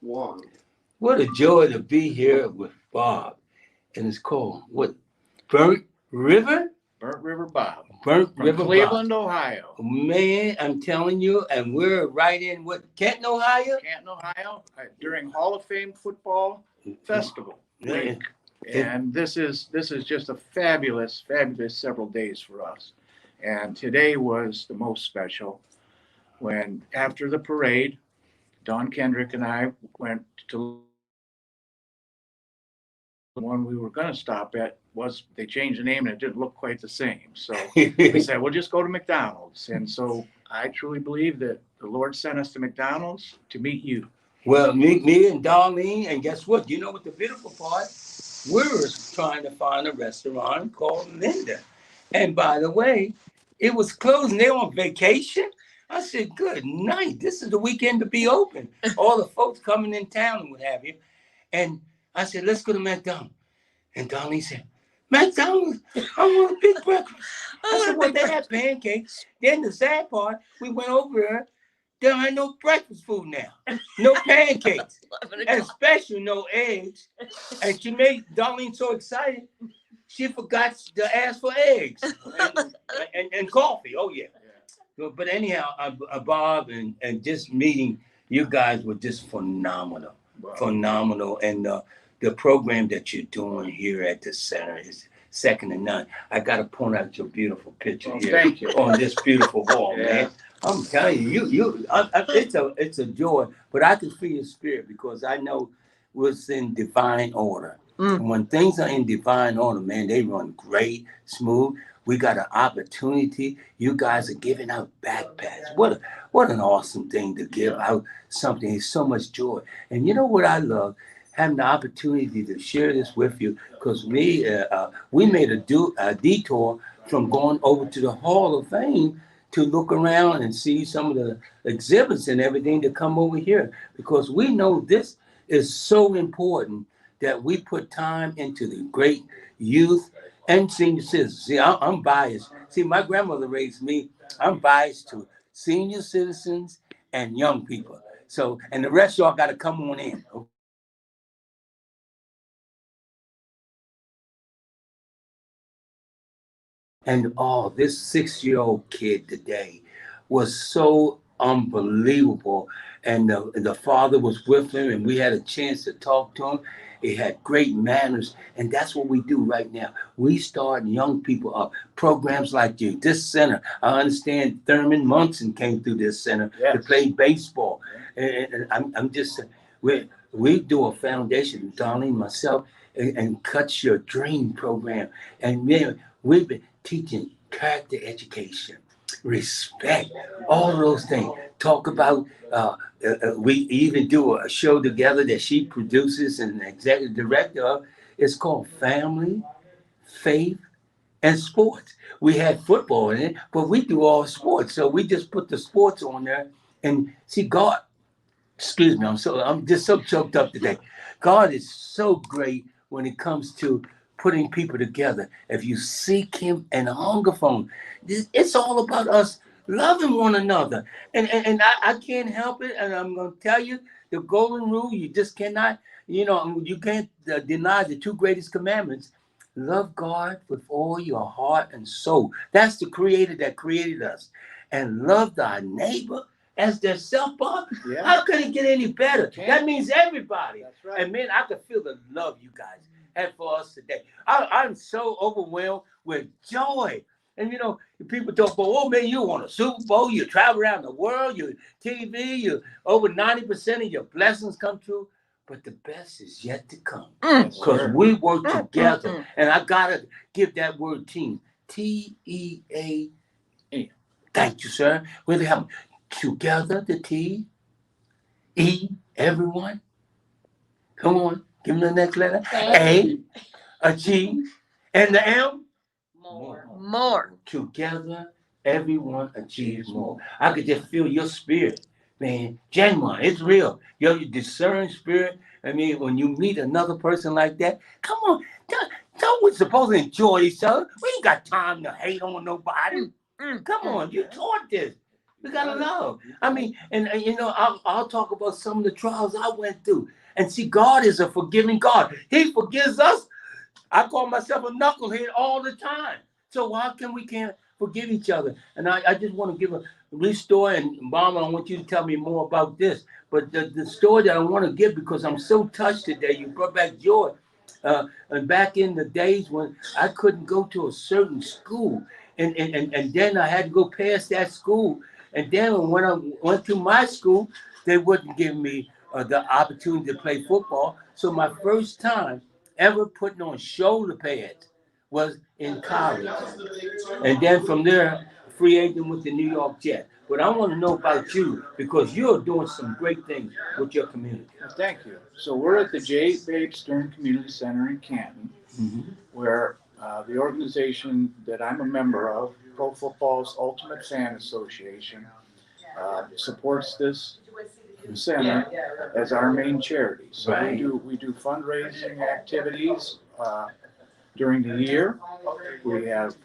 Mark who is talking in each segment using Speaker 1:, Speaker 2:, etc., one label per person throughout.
Speaker 1: Wong.
Speaker 2: What a joy to be here with Bob. And it's called what? Burnt River?
Speaker 3: Burnt River Bob.
Speaker 2: Burnt
Speaker 3: From
Speaker 2: River
Speaker 3: Cleveland,
Speaker 2: Bob.
Speaker 3: Ohio.
Speaker 2: Man, I'm telling you, and we're right in what? Canton, Ohio?
Speaker 3: Canton, Ohio, during Hall of Fame football festival
Speaker 2: Yeah.
Speaker 3: week. And this is just a fabulous several days for us. And today was the most special when after the parade, Don Kendrick and I went to the one we were going to stop at. Was they changed the name and it didn't look quite the same. So we said, we'll just go to McDonald's. And so I truly believe that the Lord sent us to McDonald's to meet you.
Speaker 2: Well, me and Darlene, and guess what? You know what the beautiful part? We were trying to find a restaurant called Linda. And by the way, it was closed and they were on vacation. I said, good night. This is the weekend to be open. All the folks coming in town and what have you. And I said, let's go to McDonald's. And Darlene said, McDonald's, I want a big breakfast. I said, well, they had pancakes. Then the sad part, we went over there. There ain't no breakfast food now. No pancakes. And especially no eggs. And she made Darlene so excited, she forgot to ask for eggs and coffee. Oh, yeah. But anyhow, Bob, and just meeting you guys were just phenomenal. Wow. Phenomenal. And the program that you're doing here at the center is second to none. I got to point out your beautiful picture here.
Speaker 3: Thank you.
Speaker 2: On this beautiful wall, man. I'm telling you, it's a joy. But I can feel your spirit because I know it's in divine order. And when things are in divine order, man, they run great, smooth. We got an opportunity. You guys are giving out backpacks. What an awesome thing to give out something. It's so much joy. And you know what I love? Having the opportunity to share this with you, because we made a detour from going over to the Hall of Fame to look around and see some of the exhibits and everything to come over here, because we know this is so important that we put time into the great youth and senior citizens. See, I'm biased. See, my grandmother raised me. I'm biased to senior citizens and young people. So, and the rest of y'all got to come on in. And this 6-year-old kid today was so unbelievable. And the father was with him, and we had a chance to talk to him. He had great manners, and that's what we do right now. We start young people up. Programs like you, this center. I understand Thurman Munson came through this center to play baseball. And I'm just, we do a foundation, Darlene, myself, and Cut Your Dream program. And man, we've been teaching character education, respect, all of those things. Talk about, we even do a show together that she produces and executive director of. It's called Family, Faith, and Sports. We had football in it, but we do all sports. So we just put the sports on there. And see, God, excuse me, I'm just so choked up today. God is so great when it comes to putting people together. If you seek him and hunger for him, it's all about us loving one another. And I can't help it. And I'm going to tell you the golden rule, you just cannot, you can't deny the two greatest commandments. Love God with all your heart and soul. That's the creator that created us. And love thy neighbor as their self. Yeah. How can it get any better? That means everybody. That's right. And man, I can feel the love you guys have for us today. I'm so overwhelmed with joy. And people talk about, oh man, you won a Super Bowl, you travel around the world, you TV, you over 90% of your blessings come true. But the best is yet to come. Because we work together. And I gotta give that word team. TEA. Thank you, sir. Really help me. Together, the T. E, everyone. Come on. Give me the next letter. A, achieve. And the M? More. Together, everyone achieves more. I could just feel your spirit, man. Genuine. It's real. Your discerning spirit. I mean, when you meet another person like that, come on. Don't we supposed to enjoy each other? We ain't got time to hate on nobody. Come on. You taught this. We gotta love. I mean, and you know, I'll talk about some of the trials I went through. And see, God is a forgiving God. He forgives us. I call myself a knucklehead all the time. So how can we can't forgive each other? And I just want to give a brief story, and Mama, I want you to tell me more about this. But the story that I want to give, because I'm so touched today, you brought back joy. And back in the days when I couldn't go to a certain school, and then I had to go past that school. And then when I went to my school, they wouldn't give me the opportunity to play football. So my first time ever putting on shoulder pads was in college. And then from there, free agent with the New York Jets. But I want to know about you, because you're doing some great things with your community.
Speaker 3: Well, thank you. So we're at the J. Babe Stern Community Center in Canton, where the organization that I'm a member of, Pro Football's Ultimate Fan Association, supports this center as our main charity. So we do fundraising activities during the year. We have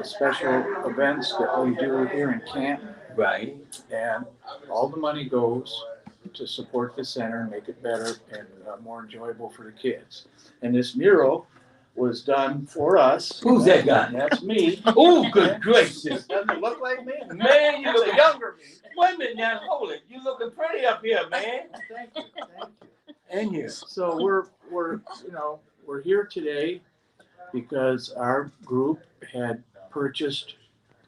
Speaker 3: special events that we do here in Canton.
Speaker 2: Right.
Speaker 3: And all the money goes to support the center and make it better and more enjoyable for the kids. And this mural was done for us.
Speaker 2: Who's that guy?
Speaker 3: That's me.
Speaker 2: Oh, good gracious.
Speaker 3: Doesn't it look like me?
Speaker 2: Man, you look
Speaker 3: a younger me.
Speaker 2: Wait a minute now, hold it. You looking pretty up here, man.
Speaker 3: Thank you. Thank you.
Speaker 2: And here.
Speaker 3: So we're here today because our group had purchased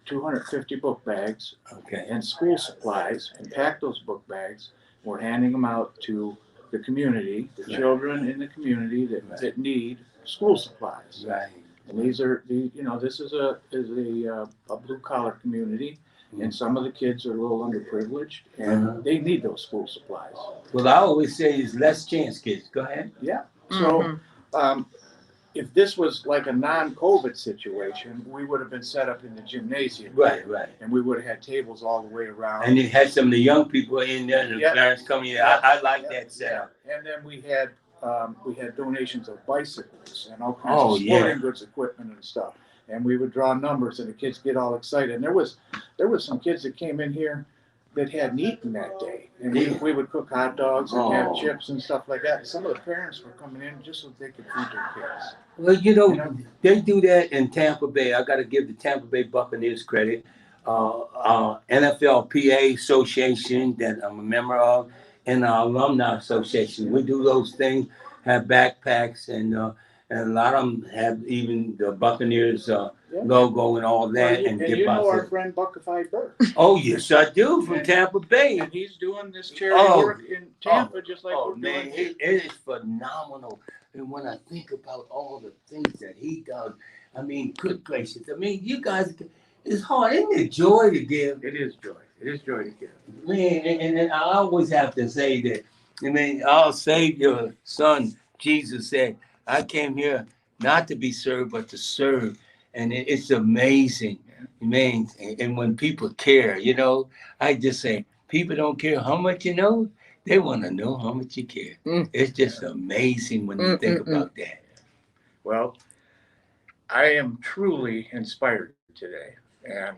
Speaker 3: 250 book bags and school supplies, and packed those book bags. We're handing them out to the community, the children in the community that need school supplies.
Speaker 2: Right.
Speaker 3: And this is a blue collar community, and some of the kids are a little underprivileged, and they need those school supplies.
Speaker 2: Well, I always say it's less chance kids. Go ahead.
Speaker 3: Yeah. So if this was like a non-COVID situation, we would have been set up in the gymnasium.
Speaker 2: Right.
Speaker 3: And we would have had tables all the way around.
Speaker 2: And you had some of the young people in there, and the parents coming in. I like that setup.
Speaker 3: And then we had donations of bicycles and all kinds of sporting goods equipment and stuff. And we would draw numbers, and the kids get all excited. And there was some kids that came in here that hadn't eaten that day, and we would cook hot dogs and have chips and stuff like that. And some of the parents were coming in just so they could feed their kids.
Speaker 2: Well, they do that in Tampa Bay. I got to give the Tampa Bay Buccaneers credit. NFLPA Association that I'm a member of, and our Alumni Association. We do those things, have backpacks, and a lot of them have even the Buccaneers logo and all that.
Speaker 3: Well, and you know our friend Buckified Burke.
Speaker 2: Oh, yes, I do, from Tampa Bay.
Speaker 3: And he's doing this charity work in Tampa just like we're doing here.
Speaker 2: It is phenomenal. And when I think about all the things that he does, I mean, good gracious. I mean, you guys, it's hard. Isn't it joy to give?
Speaker 3: It is joy. It is joy to give.
Speaker 2: Man, and I always have to say that, I mean, our Savior, Son, Jesus said, I came here not to be served, but to serve. And it's amazing, man. And when people care, I just say, people don't care how much you know. They want to know how much you care. It's just amazing when you think about that.
Speaker 3: Well, I am truly inspired today. And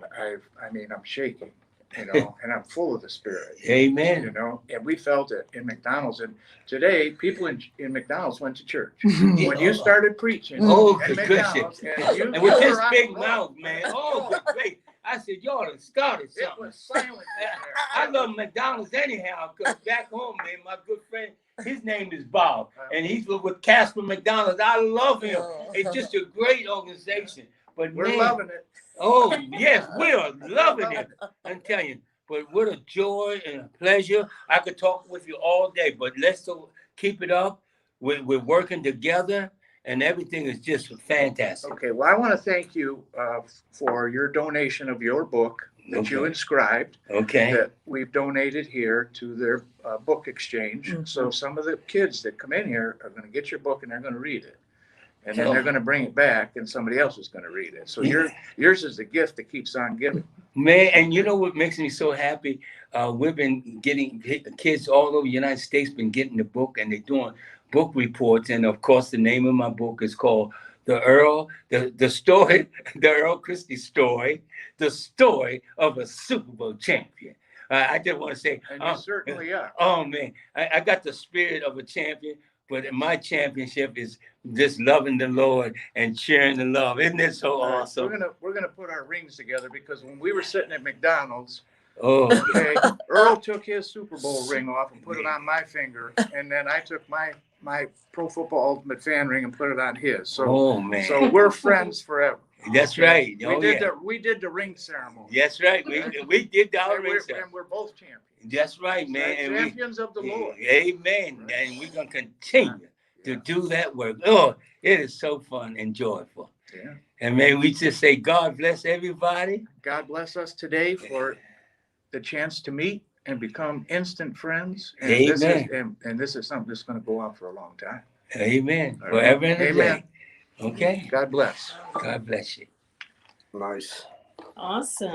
Speaker 3: I'm shaking, and I'm full of the Spirit.
Speaker 2: Amen.
Speaker 3: And we felt it in McDonald's. And today, people in McDonald's went to church. When you started preaching,
Speaker 2: good
Speaker 3: McDonald's,
Speaker 2: gracious. And with this big mouth, man. Oh, good gracious. I said, y'all done started something.
Speaker 3: It was silent.
Speaker 2: I love McDonald's anyhow, because back home, man, my good friend, his name is Bob, and he's with Casper McDonald's. I love him. It's just a great organization. But
Speaker 3: we're loving it.
Speaker 2: Oh, yes, we are loving it. I'm telling you. But what a joy and a pleasure. I could talk with you all day, but let's keep it up. We're working together, and everything is just fantastic.
Speaker 3: Okay, well, I want to thank you for your donation of your book that you inscribed.
Speaker 2: Okay.
Speaker 3: That we've donated here to their book exchange. So some of the kids that come in here are going to get your book, and they're going to read it. And then they're going to bring it back, and somebody else is going to read it. So yours is the gift that keeps on giving.
Speaker 2: Man, and you know what makes me so happy? We've been getting kids all over the United States been getting the book, and they're doing book reports. And of course, the name of my book is called the Earl, the story, the Earl Christy story, the story of a Super Bowl champion. I just want to say,
Speaker 3: And you certainly are.
Speaker 2: oh man, I got the spirit of a champion, but my championship is just loving the Lord and sharing the love. Isn't it so awesome?
Speaker 3: We're gonna put our rings together because when we were sitting at McDonald's,
Speaker 2: Oh,
Speaker 3: okay, Earl took his Super Bowl ring off and put it on my finger, and then I took my Pro Football Ultimate Fan ring and put it on his. So,
Speaker 2: oh man,
Speaker 3: so we're friends forever.
Speaker 2: that's right. Oh,
Speaker 3: We did the ring ceremony.
Speaker 2: That's right. We did the
Speaker 3: And
Speaker 2: ring
Speaker 3: we're both champions.
Speaker 2: That's right, man. And
Speaker 3: Champions of the Lord.
Speaker 2: Amen.
Speaker 3: Right.
Speaker 2: And we're gonna continue to do that work. Oh, it is so fun and joyful.
Speaker 3: Yeah.
Speaker 2: And may we just say, God bless everybody.
Speaker 3: God bless us today for the chance to meet and become instant friends. And
Speaker 2: Amen.
Speaker 3: This is something that's going to go on for a long time.
Speaker 2: Amen.
Speaker 3: All
Speaker 2: Forever
Speaker 3: right.
Speaker 2: and a
Speaker 3: Amen.
Speaker 2: day. Okay.
Speaker 3: God bless.
Speaker 2: God bless you.
Speaker 1: Nice.
Speaker 4: Awesome.